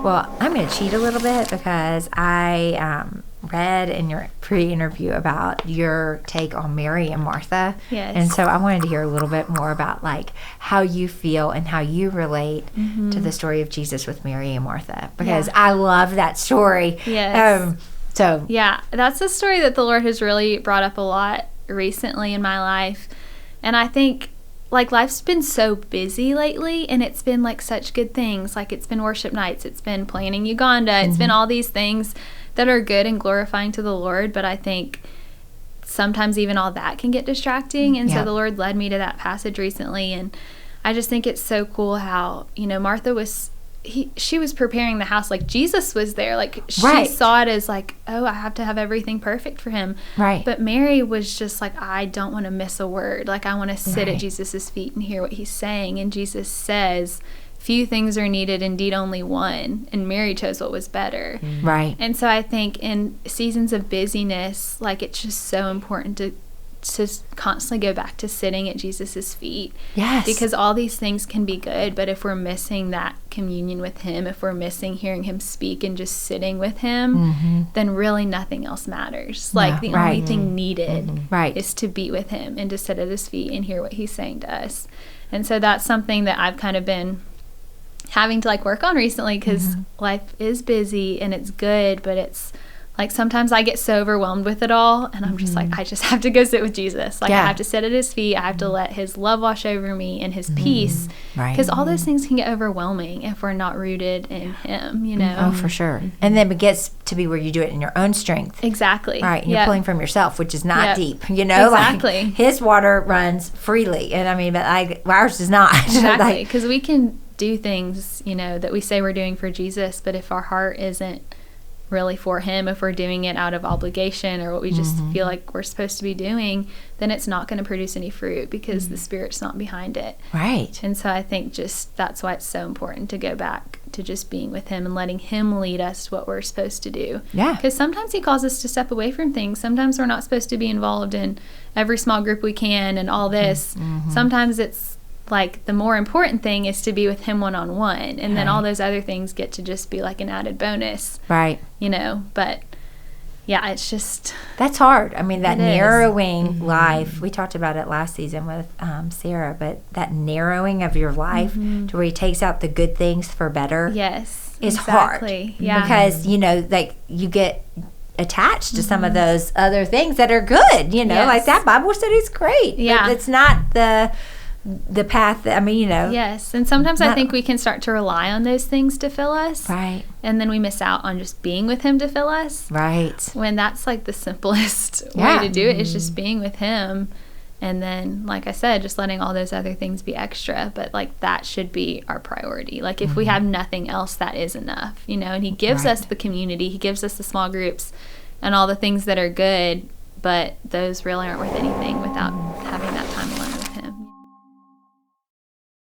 Well, I'm going to cheat a little bit because I read in your pre-interview about your take on Mary and Martha. Yes. And so I wanted to hear a little bit more about like how you feel and how you relate to the story of Jesus with Mary and Martha, because I love that story. Yes. Yeah, that's a story that the Lord has really brought up a lot recently in my life. And I think like life's been so busy lately, and it's been like such good things. Like it's been worship nights, it's been planning Uganda, it's been all these things that are good and glorifying to the Lord. But I think sometimes even all that can get distracting. And so the Lord led me to that passage recently. And I just think it's so cool how, Martha was, she was preparing the house. Like Jesus was there. Like she saw it as like, oh, I have to have everything perfect for him. Right. But Mary was just like, I don't want to miss a word. Like I want to sit at Jesus's feet and hear what he's saying. And Jesus says, few things are needed, indeed only one. And Mary chose what was better. Right. And so I think in seasons of busyness, like it's just so important to constantly go back to sitting at Jesus's feet. Yes. Because all these things can be good, but if we're missing that communion with him, if we're missing hearing him speak and just sitting with him, then really nothing else matters. Like the only thing needed is to be with him and to sit at his feet and hear what he's saying to us. And so that's something that I've kind of been having to like work on recently, because life is busy and it's good, but it's like sometimes I get so overwhelmed with it all, and I'm just like, I just have to go sit with Jesus. Like I have to sit at his feet. I have to let his love wash over me and his peace, because all those things can get overwhelming if we're not rooted in him, Oh, for sure. And then it gets to be where you do it in your own strength. Exactly. Right. And you're pulling from yourself, which is not deep, Exactly. Like his water runs freely. And I mean, but ours does not. Exactly. Because we can do things, that we say we're doing for Jesus, but if our heart isn't really for him, if we're doing it out of obligation or what we just feel like we're supposed to be doing, then it's not going to produce any fruit, because the Spirit's not behind it. Right. And so I think just that's why it's so important to go back to just being with him and letting him lead us to what we're supposed to do. Yeah. Because sometimes he calls us to step away from things. Sometimes we're not supposed to be involved in every small group we can and all this. Sometimes it's like the more important thing is to be with him one-on-one, and then all those other things get to just be like an added bonus. Right. But yeah, it's just, that's hard. I mean, that narrowing life, we talked about it last season with Sarah, but that narrowing of your life to where he takes out the good things for better is hard. Yeah. Because, like you get attached to some of those other things that are good, like that Bible study's great. Yeah. But it's not the path that, Yes. And sometimes I think we can start to rely on those things to fill us. Right. And then we miss out on just being with him to fill us. Right. When that's like the simplest way to do it is just being with him. And then, like I said, just letting all those other things be extra. But like that should be our priority. Like if we have nothing else, that is enough, and he gives us the community. He gives us the small groups and all the things that are good. But those really aren't worth anything without